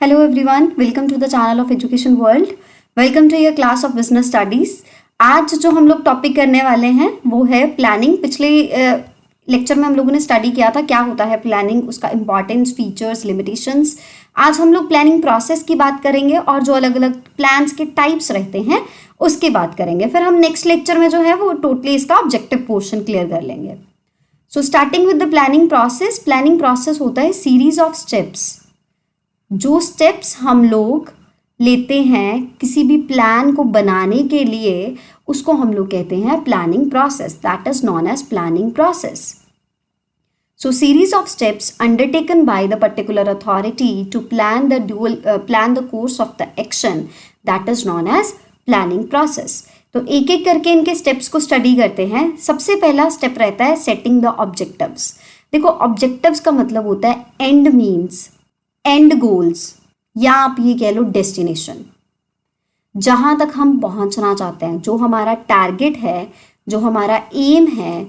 Hello everyone, welcome to the channel of Education World. Welcome to your class of business studies. आज जो हम लोग topic करने वाले हैं वो है प्लानिंग. पिछले लेक्चर में हम लोगों ने स्टडी किया था क्या होता है प्लानिंग, उसका इंपॉर्टेंस, फीचर्स, लिमिटेशंस. आज हम लोग प्लानिंग प्रोसेस की बात करेंगे और जो अलग अलग प्लान्स के टाइप्स रहते हैं उसकी बात करेंगे. फिर हम नेक्स्ट लेक्चर में जो है वो टोटली इसका ऑब्जेक्टिव पोर्शन क्लियर कर लेंगे. So starting with the planning process होता है सीरीज ऑफ स्टेप्स. जो स्टेप्स हम लोग लेते हैं किसी भी प्लान को बनाने के लिए उसको हम लोग कहते हैं planning process. That is known as planning process. So series of steps undertaken by the particular authority to plan the course of the action, that is known as planning process. तो एक एक करके इनके स्टेप्स को study करते हैं. सबसे पहला स्टेप रहता है सेटिंग द ऑब्जेक्टिव्स. देखो ऑब्जेक्टिव्स का मतलब होता है एंड मीन्स, एंड गोल्स, या आप ये कह लो डेस्टिनेशन. जहां तक हम पहुंचना चाहते हैं, जो हमारा टारगेट है, जो हमारा एम है,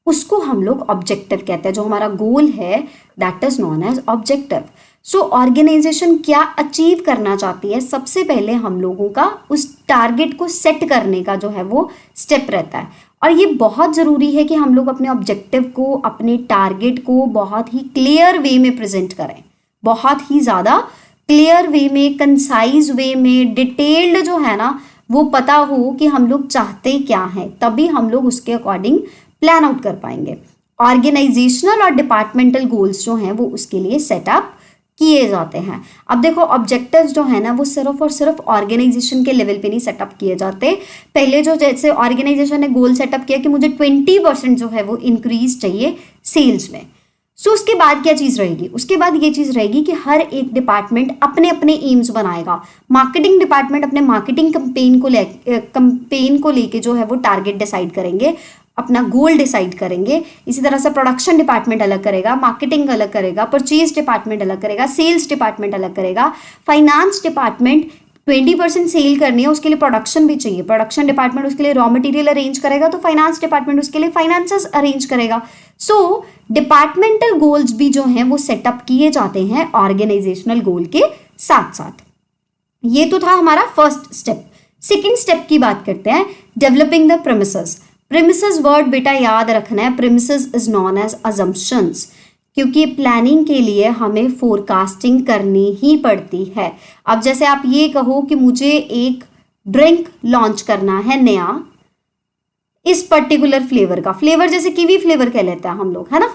उसको हम लोग ऑब्जेक्टिव कहते हैं. जो हमारा गोल है that is known as objective. So organisation क्या अचीव करना चाहती है, सबसे पहले हम लोगों का उस टारगेट को सेट करने का जो है वो स्टेप रहता है. और ये बहुत ज़रूरी है कि हम लोग अपने ऑब्जेक्टिव को, अपने टारगेट को बहुत ही क्लियर वे में प्रेजेंट करें. बहुत ही ज़्यादा क्लियर वे में, कंसाइज वे में, डिटेल्ड जो है ना वो पता हो कि हम लोग चाहते क्या हैं, तभी हम लोग उसके अकॉर्डिंग प्लान आउट कर पाएंगे. ऑर्गेनाइजेशनल और डिपार्टमेंटल गोल्स जो हैं वो उसके लिए सेटअप किए जाते हैं. अब देखो ऑब्जेक्टिव्स जो है ना वो सिर्फ और सिर्फ ऑर्गेनाइजेशन के लेवल पे नहीं सेटअप किए जाते. पहले जो जैसे ऑर्गेनाइजेशन ने गोल सेटअप किया कि मुझे 20% जो है वो इंक्रीज चाहिए सेल्स में. सो उसके बाद क्या चीज़ रहेगी, उसके बाद ये चीज़ रहेगी कि हर एक डिपार्टमेंट अपने अपने एम्स बनाएगा. मार्केटिंग डिपार्टमेंट अपने मार्केटिंग कंपेन को लेके जो है वो टारगेट डिसाइड करेंगे, अपना गोल डिसाइड करेंगे. इसी तरह से प्रोडक्शन डिपार्टमेंट अलग करेगा, मार्केटिंग अलग करेगा, परचेज डिपार्टमेंट अलग करेगा, सेल्स डिपार्टमेंट अलग करेगा, फाइनेंस डिपार्टमेंट 20% सेल करनी है उसके लिए प्रोडक्शन भी चाहिए, प्रोडक्शन डिपार्टमेंट उसके लिए रॉ मटेरियल अरेंज करेगा, तो फाइनेंस डिपार्टमेंट उसके लिए फाइनेंसेस अरेंज करेगा. सो डिपार्टमेंटल गोल्स भी जो हैं वो सेटअप किए जाते हैं ऑर्गेनाइजेशनल गोल के साथ साथ. ये तो था हमारा फर्स्ट स्टेप. सेकेंड स्टेप की बात करते हैं, developing the premises. Premises word बेटा याद रखना है, premises is known as assumptions, क्योंकि प्लानिंग के लिए हमें फोरकास्टिंग करनी ही पड़ती है. अब जैसे आप ये कहो कि मुझे एक ड्रिंक लॉन्च करना है नया, इस पर्टिकुलर फ्लेवर का, फ्लेवर जैसे कीवी फ्लेवर कह लेते हैं हम लोग, है ना.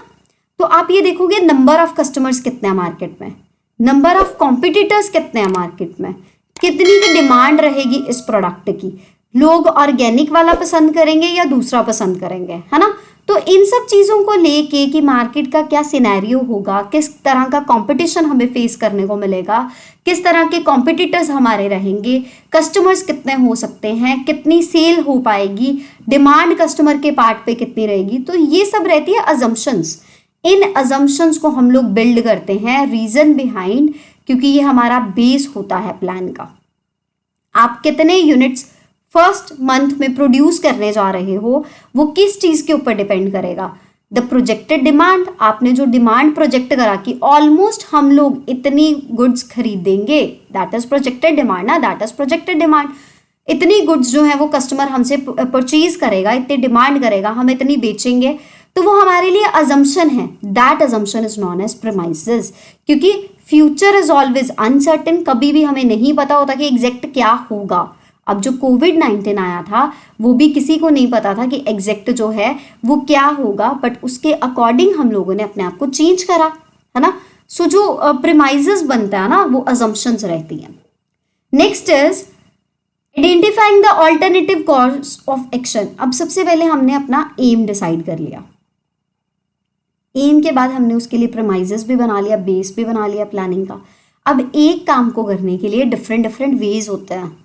तो आप ये देखोगे नंबर ऑफ कस्टमर्स कितने हैं मार्केट में, नंबर ऑफ कॉम्पिटिटर्स कितने हैं मार्केट में, कितनी की डिमांड रहेगी इस प्रोडक्ट की, लोग ऑर्गेनिक वाला पसंद करेंगे या दूसरा पसंद करेंगे, है ना. तो इन सब चीज़ों को लेके कि मार्केट का क्या सिनेरियो होगा, किस तरह का कंपटीशन हमें फेस करने को मिलेगा, किस तरह के कॉम्पिटिटर्स हमारे रहेंगे, कस्टमर्स कितने हो सकते हैं, कितनी सेल हो पाएगी, डिमांड कस्टमर के पार्ट पे कितनी रहेगी, तो ये सब रहती है अजम्पशंस. इन अजम्पशंस को हम लोग बिल्ड करते हैं रीजन बिहाइंड, क्योंकि ये हमारा बेस होता है प्लान का. आप कितने यूनिट्स फर्स्ट मंथ में प्रोड्यूस करने जा रहे हो वो किस चीज़ के ऊपर डिपेंड करेगा. द प्रोजेक्टेड डिमांड, आपने जो डिमांड प्रोजेक्ट करा कि ऑलमोस्ट हम लोग इतनी गुड्स खरीदेंगे, दैट इज प्रोजेक्टेड डिमांड ना, दैट इज प्रोजेक्टेड डिमांड. इतनी गुड्स जो है वो कस्टमर हमसे परचेज करेगा, इतनी डिमांड करेगा, हम इतनी बेचेंगे, तो वो हमारे लिए अजम्पशन है. That assumption is known as premises, क्योंकि फ्यूचर इज ऑलवेज अनसर्टेन. कभी भी हमें नहीं पता होता कि एग्जैक्ट क्या होगा. अब जो कोविड-19 आया था वो भी किसी को नहीं पता था कि एग्जैक्ट जो है वो क्या होगा, बट उसके अकॉर्डिंग हम लोगों ने अपने आप को चेंज करा, है ना. सो जो प्रीमाइजेस बनता है ना वो अजम्पशंस रहती हैं. Next is identifying the alternative course of action. अब सबसे पहले हमने अपना एम डिसाइड कर लिया. एम के बाद हमने उसके लिए प्रीमाइजेस भी बना लिया, बेस भी बना लिया प्लानिंग का. अब एक काम को करने के लिए डिफरेंट डिफरेंट वेज होते हैं,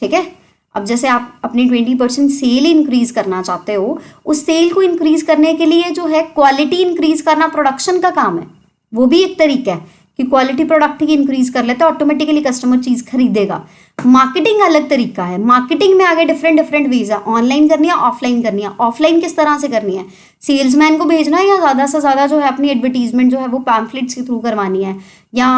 ठीक है. अब जैसे आप अपनी 20% सेल इंक्रीज करना चाहते हो, उस सेल को इंक्रीज करने के लिए जो है क्वालिटी इंक्रीज करना प्रोडक्शन का काम है, वो भी एक तरीका है कि क्वालिटी प्रोडक्ट की इंक्रीज कर लेते हैं, ऑटोमेटिकली कस्टमर चीज खरीदेगा। मार्केटिंग अलग तरीका है, मार्केटिंग में आगे डिफरेंट डिफरेंट वेज है, ऑनलाइन करनी है, ऑफलाइन करनी है। ऑफलाइन किस तरह से करनी है, सेल्समैन को भेजना है या ज्यादा से ज्यादा जो है अपनी एडवर्टीजमेंट जो है वो पैम्फलेट्स के थ्रू करवानी है या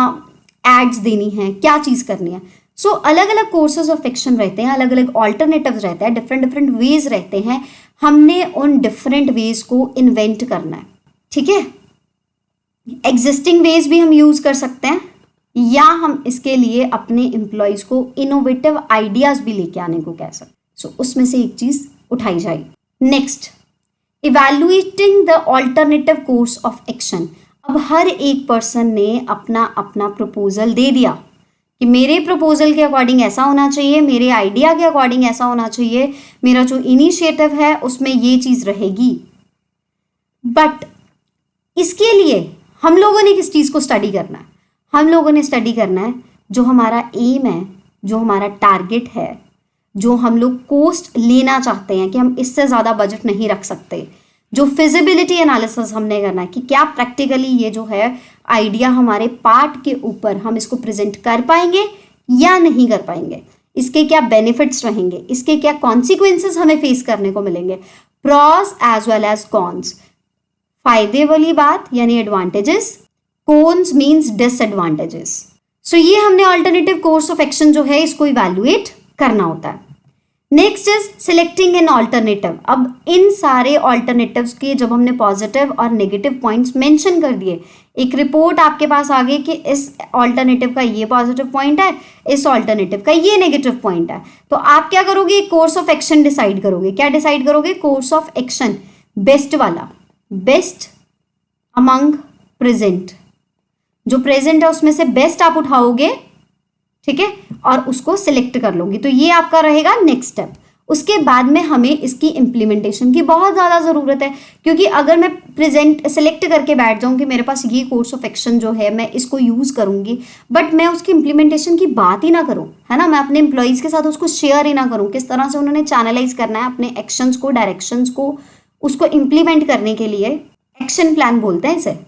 एड्स देनी है, क्या चीज करनी है। सो अलग अलग कोर्सेज ऑफ एक्शन रहते हैं, अलग अलग ऑल्टरनेटिव्स रहते हैं, डिफरेंट डिफरेंट वेज रहते हैं। हमने उन डिफरेंट वेज को इन्वेंट करना है, ठीक है। एग्जिस्टिंग वेज भी हम यूज कर सकते हैं या हम इसके लिए अपने एम्प्लॉयज को इनोवेटिव आइडियाज भी लेके आने को कह सकते। सो उसमें से एक चीज उठाई जाएगी। Next, evaluating the alternative course of action. अब हर एक पर्सन ने अपना अपना प्रपोजल दे दिया कि मेरे प्रपोजल के अकॉर्डिंग ऐसा होना चाहिए, मेरे आइडिया के अकॉर्डिंग ऐसा होना चाहिए, मेरा जो इनिशिएटिव है उसमें ये चीज रहेगी। बट इसके लिए हम लोगों ने किस चीज को स्टडी करना है, हम लोगों ने स्टडी करना है जो हमारा एम है, जो हमारा टारगेट है, जो हम लोग कोस्ट लेना चाहते हैं कि हम इससे ज्यादा बजट नहीं रख सकते, जो फिजिबिलिटी एनालिसिस हमने करना है कि क्या प्रैक्टिकली ये जो है आइडिया हमारे पार्ट के ऊपर हम इसको प्रेजेंट कर पाएंगे या नहीं कर पाएंगे, इसके क्या बेनिफिट्स रहेंगे, इसके क्या कॉन्सिक्वेंसेस हमें फेस करने को मिलेंगे, pros as well as cons. फायदे वाली बात यानी advantages, cons means disadvantages. So ये हमने अल्टरनेटिव कोर्स ऑफ एक्शन जो है इसको इवैल्यूएट करना होता है। Next is selecting an alternative. अब इन सारे ऑल्टरनेटिव्स के जब हमने पॉजिटिव और नेगेटिव पॉइंट्स मेंशन कर दिए, एक रिपोर्ट आपके पास आ गई कि इस ऑल्टरनेटिव का ये पॉजिटिव पॉइंट है, इस ऑल्टरनेटिव का ये नेगेटिव पॉइंट है, तो आप क्या करोगे, कोर्स ऑफ एक्शन डिसाइड करोगे। क्या डिसाइड करोगे, कोर्स ऑफ एक्शन बेस्ट वाला, बेस्ट अमंग प्रेजेंट, जो प्रेजेंट है उसमें से बेस्ट आप उठाओगे, ठीक है, और उसको सिलेक्ट कर लोगे। तो ये आपका रहेगा नेक्स्ट स्टेप। उसके बाद में हमें इसकी इंप्लीमेंटेशन की बहुत ज़्यादा ज़रूरत है, क्योंकि अगर मैं प्रेजेंट सेलेक्ट करके बैठ जाऊँ कि मेरे पास ये कोर्स ऑफ एक्शन जो है मैं इसको यूज़ करूँगी, बट मैं उसकी इंप्लीमेंटेशन की बात ही ना करूँ, है ना, मैं अपने एम्प्लॉयज़ के साथ उसको शेयर ही ना करूँ, किस तरह से उन्होंने चैनलाइज करना है अपने एक्शंस को, डायरेक्शंस को, उसको इम्प्लीमेंट करने के लिए एक्शन प्लान बोलते हैं इसे।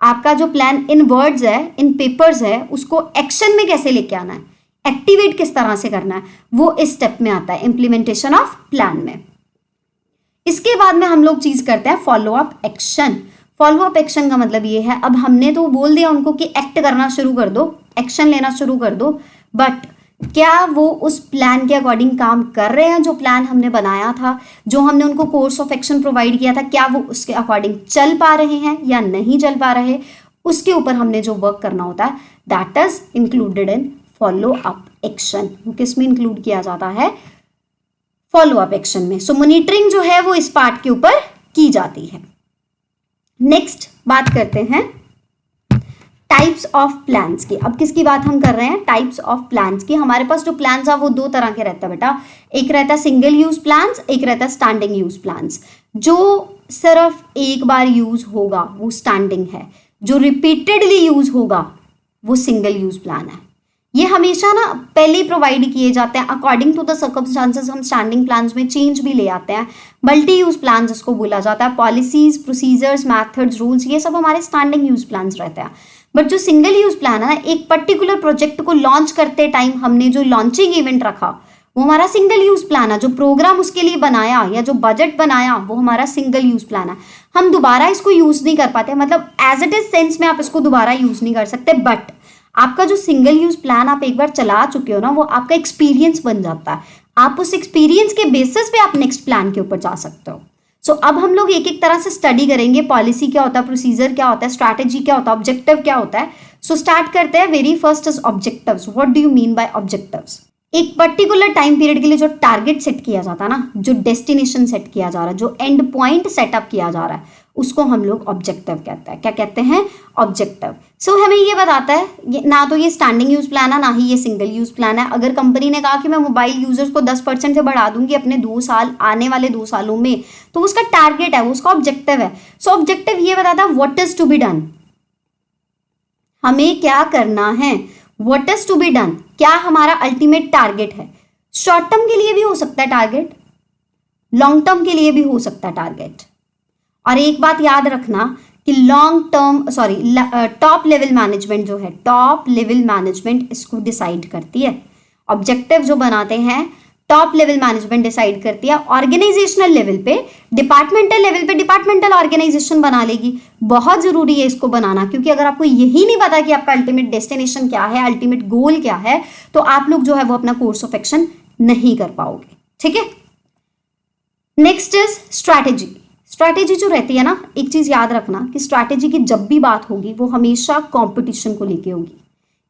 आपका जो प्लान इन वर्ड्स है, इन पेपर्स है, उसको एक्शन में कैसे लेके आना है, एक्टिवेट किस तरह से करना है, वो इस स्टेप में आता है, इंप्लीमेंटेशन ऑफ प्लान में। इसके बाद में हम लोग चीज करते हैं follow up action. Follow up action का मतलब ये है, अब हमने तो बोल दिया उनको कि एक्ट करना शुरू कर दो, एक्शन लेना शुरू कर दो, बट क्या वो उस प्लान के अकॉर्डिंग काम कर रहे हैं, जो प्लान हमने बनाया था, जो हमने उनको कोर्स ऑफ एक्शन प्रोवाइड किया था, क्या वो उसके अकॉर्डिंग चल पा रहे हैं या नहीं चल पा रहे, उसके ऊपर हमने जो वर्क करना होता है, that is included in follow up action. वो किस में इंक्लूड किया जाता है, फॉलो अप एक्शन में। सो मॉनिटरिंग जो है वो इस पार्ट के ऊपर की जाती है। नेक्स्ट बात करते हैं टाइप्स ऑफ प्लान्स की। अब किसकी बात हम कर रहे हैं, टाइप्स ऑफ प्लान्स की। हमारे पास जो प्लान्स है वो दो तरह के रहता है बेटा, एक रहता है सिंगल यूज प्लान्स, एक रहता है स्टैंडिंग यूज प्लान्स। जो सिर्फ एक बार यूज होगा वो स्टैंडिंग है, जो रिपीटेडली यूज होगा वो सिंगल यूज प्लान है। ये हमेशा ना पहले ही प्रोवाइड किए जाते हैं, अकॉर्डिंग टू द सर्कमस्टांसेस हम स्टैंडिंग प्लान्स में चेंज भी ले आते हैं। मल्टी यूज प्लान जिसको बोला जाता है, पॉलिसीज, प्रोसीजर्स, मेथड्स, रूल्स, ये सब हमारे स्टैंडिंग यूज प्लान्स रहते हैं। बट जो सिंगल यूज प्लान है ना, एक पर्टिकुलर प्रोजेक्ट को लॉन्च करते टाइम हमने जो लॉन्चिंग इवेंट रखा वो हमारा सिंगल यूज प्लान है, जो प्रोग्राम उसके लिए बनाया या जो बजट बनाया वो हमारा सिंगल यूज प्लान है। हम दोबारा इसको यूज नहीं कर पाते, मतलब एज इट इज सेंस में आप इसको दोबारा यूज नहीं कर सकते, बट आपका जो सिंगल यूज प्लान आप एक बार चला चुके हो ना, वो आपका एक्सपीरियंस बन जाता है। आप उस एक्सपीरियंस के बेसिस पे आप नेक्स्ट प्लान के ऊपर जा सकते हो। सो अब हम लोग एक एक तरह से स्टडी करेंगे, पॉलिसी क्या होता है, प्रोसीजर क्या होता है, स्ट्रैटेजी क्या होता है, ऑब्जेक्टिव क्या होता है। सो स्टार्ट करते हैं। Very first is objectives. What do you mean by objectives? एक पर्टिकुलर टाइम पीरियड के लिए जो टारगेट सेट किया जाता है ना, जो डेस्टिनेशन सेट किया जा रहा है, जो एंड पॉइंट सेटअप किया जा रहा है, उसको हम लोग ऑब्जेक्टिव कहते हैं। क्या कहते हैं? ऑब्जेक्टिव। सो हमें ये बताता है ना तो ये स्टैंडिंग यूज प्लान है, ना ही ये सिंगल यूज प्लान है। अगर कंपनी ने कहा कि मैं मोबाइल यूजर्स को 10% से बढ़ा दूंगी अपने 2 साल, आने वाले 2 सालों में, तो उसका टारगेट है, वो उसका ऑब्जेक्टिव है। सो ऑब्जेक्टिव ये बताता है what is to be done, हमें क्या करना है, what is to be done, क्या हमारा अल्टीमेट टारगेट है। शॉर्ट टर्म के लिए भी हो सकता है टारगेट, लॉन्ग टर्म के लिए भी हो सकता है टारगेट। और एक बात याद रखना कि long term top level management जो है, टॉप लेवल मैनेजमेंट इसको डिसाइड करती है। ऑब्जेक्टिव जो बनाते हैं टॉप लेवल मैनेजमेंट डिसाइड करती है। ऑर्गेनाइजेशनल लेवल पे, डिपार्टमेंटल लेवल पे डिपार्टमेंटल ऑर्गेनाइजेशन बना लेगी। बहुत जरूरी है इसको बनाना, क्योंकि अगर आपको यही नहीं पता कि आपका अल्टीमेट डेस्टिनेशन क्या है, अल्टीमेट गोल क्या है, तो आप लोग जो है वो अपना कोर्स ऑफ एक्शन नहीं कर पाओगे। ठीक है, नेक्स्ट इज स्ट्रैटेजी। स्ट्रैटेजी जो रहती है ना, एक चीज याद रखना कि स्ट्रैटेजी की जब भी बात होगी वो हमेशा कंपटीशन को लेके होगी,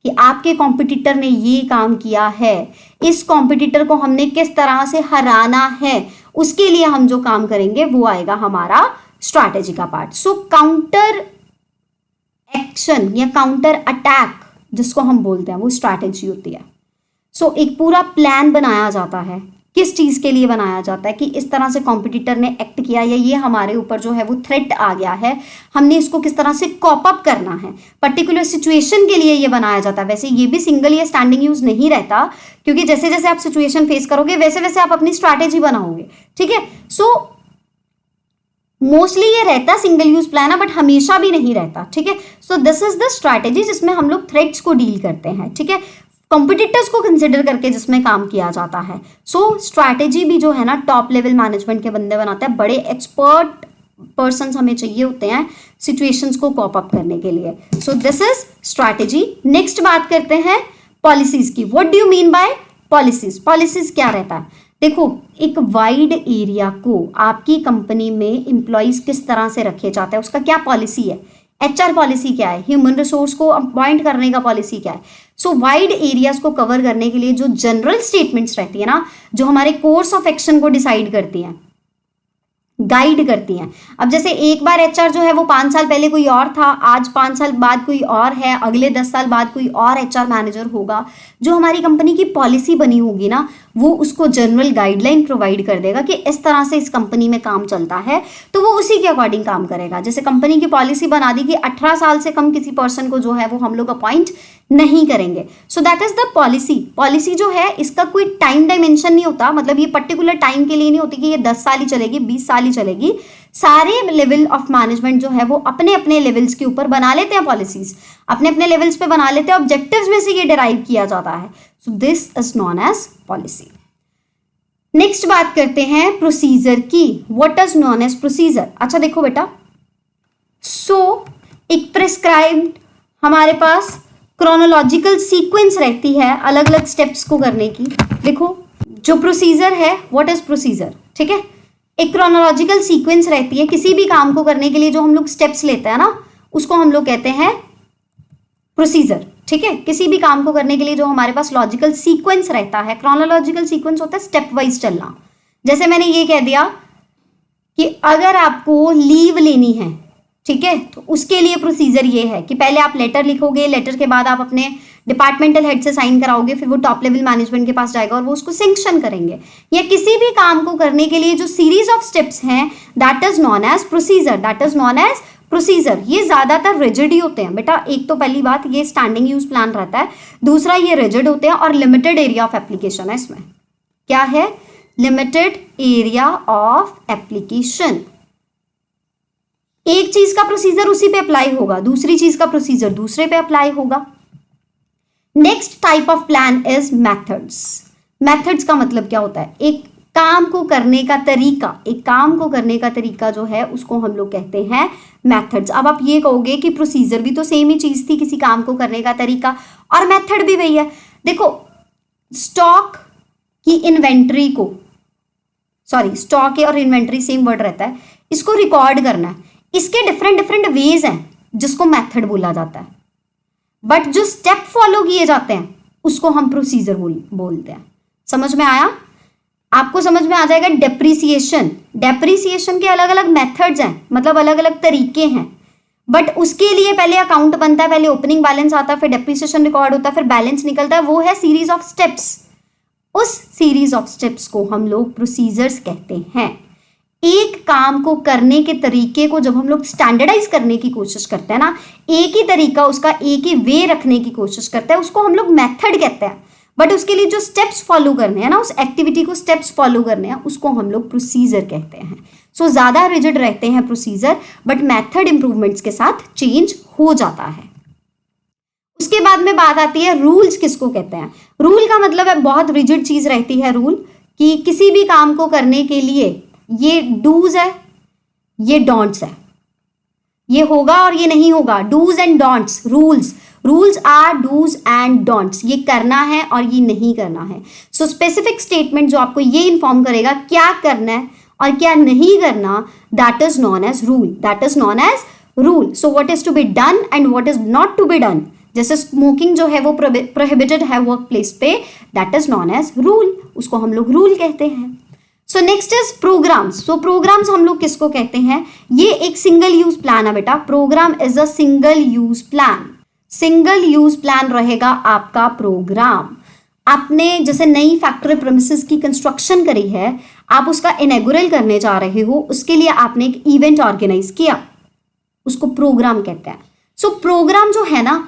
कि आपके कॉम्पिटिटर ने ये काम किया है, इस कॉम्पिटिटर को हमने किस तरह से हराना है, उसके लिए हम जो काम करेंगे वो आएगा हमारा स्ट्रैटेजी का पार्ट। सो काउंटर एक्शन या काउंटर अटैक जिसको हम बोलते हैं वो स्ट्रैटेजी होती है। सो एक पूरा प्लान बनाया जाता है, किस चीज के लिए बनाया जाता है कि इस तरह से कॉम्पिटिटर ने एक्ट किया या ये हमारे ऊपर जो है वो थ्रेट आ गया है, हमने इसको किस तरह से कॉप अप करना है, पर्टिकुलर सिचुएशन के लिए ये बनाया जाता है। वैसे ये भी सिंगल या स्टैंडिंग यूज नहीं रहता, क्योंकि जैसे जैसे आप सिचुएशन फेस करोगे वैसे वैसे आप अपनी स्ट्रैटेजी बनाओगे। ठीक है, सो मोस्टली ये रहता सिंगल यूज प्लान है, बट हमेशा भी नहीं रहता। ठीक है, so this is the strategy जिसमें हम लोग थ्रेट्स को डील करते हैं। ठीक है, कॉम्पिटिटर्स को कंसिडर करके जिसमें काम किया जाता है। सो स्ट्रैटेजी भी जो है ना टॉप लेवल मैनेजमेंट के बंदे बनाते हैं, बड़े एक्सपर्ट पर्सन हमें चाहिए होते हैं सिचुएशंस को कॉप अप करने के लिए। सो दिस इज स्ट्रैटेजी। नेक्स्ट बात करते हैं पॉलिसीज की। What do you mean by policies? Policies क्या रहता है? देखो, एक वाइड एरिया को आपकी कंपनी में एम्प्लॉइज किस तरह से रखे जाते हैं उसका क्या पॉलिसी है। एचआर पॉलिसी क्या है, ह्यूमन रिसोर्स को अपॉइंट करने का पॉलिसी क्या है। सो वाइड एरियाज को कवर करने के लिए जो जनरल स्टेटमेंट्स रहती है ना, जो हमारे कोर्स ऑफ एक्शन को डिसाइड करती हैं, गाइड करती हैं। अब जैसे एक बार एचआर जो है वो 5 साल पहले कोई और था, आज 5 साल बाद कोई और है, अगले 10 साल बाद कोई और एचआर मैनेजर होगा। जो हमारी कंपनी की पॉलिसी बनी होगी ना, वो उसको जनरल गाइडलाइन प्रोवाइड कर देगा कि इस तरह से इस कंपनी में काम चलता है, तो वो उसी के अकॉर्डिंग काम करेगा। जैसे कंपनी की पॉलिसी बना दी कि 18 साल से कम किसी पर्सन को जो है वो हम लोग अपॉइंट नहीं करेंगे। So that is the policy. Policy जो है इसका कोई टाइम डायमेंशन नहीं होता, मतलब ये पर्टिकुलर टाइम के लिए नहीं होती कि ये 10 साल ही चलेगी, 20 साल ही चलेगी। सारे लेवल ऑफ मैनेजमेंट जो है वो अपने अपने लेवल्स के ऊपर बना लेते हैं पॉलिसीज, अपने अपने लेवल्स पे बना लेते हैं, ऑब्जेक्टिव्स में से ये डिराइव किया जाता है। So this is known as policy. Next बात करते हैं प्रोसीजर की। What is known as procedure? अच्छा देखो बेटा, सो एक प्रिस्क्राइब्ड हमारे पास क्रोनोलॉजिकल सीक्वेंस रहती है अलग अलग स्टेप्स को करने की। देखो, जो प्रोसीजर है, व्हाट इज प्रोसीजर? ठीक है, एक क्रोनोलॉजिकल सीक्वेंस रहती है किसी भी काम को करने के लिए, जो हम लोग स्टेप्स लेते हैं ना, उसको हम लोग कहते हैं प्रोसीजर। ठीक है, किसी भी काम को करने के लिए जो हमारे पास लॉजिकल सीक्वेंस रहता है, क्रोनोलॉजिकल सीक्वेंस होता है स्टेप वाइज चलना। जैसे मैंने ये कह दिया कि अगर आपको लीव लेनी है, ठीक है, तो उसके लिए प्रोसीजर ये है कि पहले आप लेटर लिखोगे, लेटर के बाद आप अपने डिपार्टमेंटल हेड से साइन कराओगे, फिर वो टॉप लेवल मैनेजमेंट के पास जाएगा और वो उसको सैंक्शन करेंगे। या किसी भी काम को करने के लिए जो सीरीज ऑफ स्टेप्स हैं, that is known as procedure, that is known as procedure. ये ज्यादातर रिजिड ही होते हैं बेटा। एक तो पहली बात, ये स्टैंडिंग यूज प्लान रहता है, दूसरा ये रिजिड होते हैं और लिमिटेड एरिया ऑफ एप्लीकेशन है इसमें। क्या है? Limited area of application. एक चीज का प्रोसीजर उसी पे अप्लाई होगा, दूसरी चीज का प्रोसीजर दूसरे पे अप्लाई होगा। Next type of plan is methods. Methods का मतलब क्या होता है? एक काम को करने का तरीका, एक काम को करने का तरीका जो है उसको हम लोग कहते हैं मेथड्स। अब आप ये कहोगे कि प्रोसीजर भी तो सेम ही चीज थी, किसी काम को करने का तरीका, और मेथड भी वही है। देखो, स्टॉक की इन्वेंट्री को, सॉरी, स्टॉक और इन्वेंट्री सेम वर्ड रहता है, इसको रिकॉर्ड करना है, इसके डिफरेंट डिफरेंट वेज हैं जिसको मेथड बोला जाता है। बट जो स्टेप फॉलो किए जाते हैं उसको हम प्रोसीजर बोलते हैं। समझ में आया? आपको समझ में आ जाएगा डेप्रिसिएशन। डेप्रिसिएशन के अलग अलग मेथड्स हैं, मतलब अलग अलग तरीके हैं, बट उसके लिए पहले अकाउंट बनता है, पहले ओपनिंग बैलेंस आता है, फिर डेप्रिसिएशन रिकॉर्ड होता है, फिर बैलेंस निकलता है। वो है सीरीज ऑफ स्टेप्स। उस सीरीज ऑफ स्टेप्स को हम लोग प्रोसीजर्स कहते हैं। एक काम को करने के तरीके को जब हम लोग स्टैंडर्डाइज करने की कोशिश करते हैं ना, एक ही तरीका, उसका एक ही वे रखने की कोशिश करते हैं, उसको हम लोग मेथड कहते हैं। बट उसके लिए जो स्टेप्स फॉलो करने हैं ना, उस एक्टिविटी को स्टेप्स फॉलो करने हैं, उसको हम लोग प्रोसीजर कहते हैं। सो ज्यादा रिजिड रहते हैं प्रोसीजर, बट मेथड इंप्रूवमेंट्स के साथ चेंज हो जाता है। उसके बाद में बात आती है रूल्स किसको कहते हैं। रूल का मतलब है बहुत रिजिड चीज रहती है रूल, कि किसी भी काम को करने के लिए ये डूज है, ये डोंट्स है, ये होगा और ये नहीं होगा, dos and don'ts. Rules are dos and don'ts, ये करना है और ये नहीं करना है। सो स्पेसिफिक स्टेटमेंट जो आपको ये इन्फॉर्म करेगा क्या करना है और क्या नहीं करना, that is known as rule, that is known as rule. So what is to be done and what is not to be done, जैसे स्मोकिंग जो है वो प्रोहिबिटेड है वर्क प्लेस पे, that is known as rule, उसको हम लोग rule कहते हैं। So next is programmes. So programmes हम लोग किसको कहते हैं, ये एक सिंगल यूज प्लान है बेटा। Programme is a single use plan, single use plan रहेगा आपका प्रोग्राम। आपने जैसे नई फैक्ट्री प्रेमिसेस की कंस्ट्रक्शन करी है, आप उसका इनॉग्रेट करने जा रहे हो, उसके लिए आपने एक इवेंट ऑर्गेनाइज किया, उसको प्रोग्राम कहते हैं। सो प्रोग्राम जो है ना,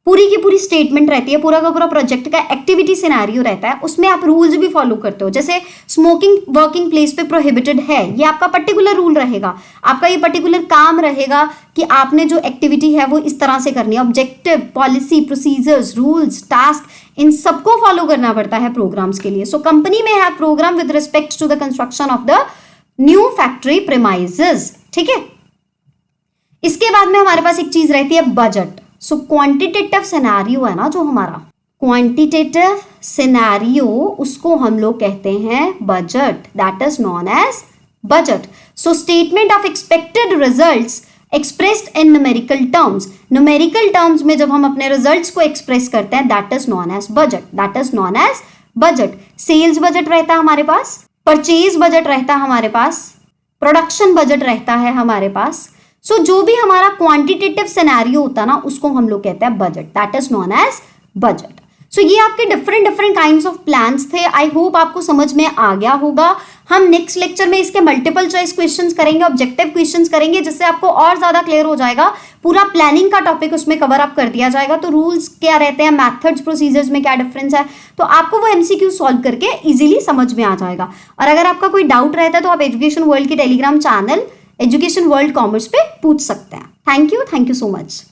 पूरी की पूरी स्टेटमेंट रहती है, पूरा का पूरा प्रोजेक्ट का एक्टिविटी सिनेरियो रहता है, उसमें आप रूल्स भी फॉलो करते हो। जैसे स्मोकिंग वर्किंग प्लेस पे प्रोहिबिटेड है, ये आपका पर्टिकुलर रूल रहेगा, आपका ये पर्टिकुलर काम रहेगा कि आपने जो एक्टिविटी है वो इस तरह से करनी है। Objective, policy, procedures, rules, task, इन सबको फॉलो करना पड़ता है प्रोग्राम्स के लिए। सो कंपनी में है program with respect to the construction of the new factory premises, ठीक है। इसके बाद में हमारे पास एक चीज रहती है बजट। सो क्वांटिटेटिव सिनेरियो है ना जो हमारा, क्वांटिटेटिव सिनेरियो, उसको हम लोग कहते हैं budget, that is known as budget. So statement of expected results expressed in numerical terms, numerical terms में जब हम अपने रिजल्ट्स को एक्सप्रेस करते हैं, that is known as budget, that is known as budget. Sales budget रहता है हमारे पास, परचेज बजट रहता है हमारे पास, प्रोडक्शन बजट रहता है हमारे पास। सो जो भी हमारा क्वांटिटेटिव सिनेरियो होता है ना, उसको हम लोग कहते हैं budget, that is known as budget. सो ये आपके डिफरेंट काइंड्स ऑफ प्लान्स थे। आई होप आपको समझ में आ गया होगा। हम नेक्स्ट लेक्चर में इसके मल्टीपल चॉइस क्वेश्चंस करेंगे, ऑब्जेक्टिव क्वेश्चंस करेंगे, जिससे आपको और ज्यादा क्लियर हो जाएगा। पूरा प्लानिंग का टॉपिक उसमें कवर अप कर दिया जाएगा। तो रूल्स क्या रहते हैं, मैथड्स, प्रोसीजर्स में क्या डिफरेंस है, तो आपको वो एमसीक्यू सॉल्व करके इजीली समझ में आ जाएगा। और अगर आपका कोई डाउट रहता है तो आप एजुकेशन वर्ल्ड के Telegram channel education world commerce पे पूछ सकते हैं। Thank you so much.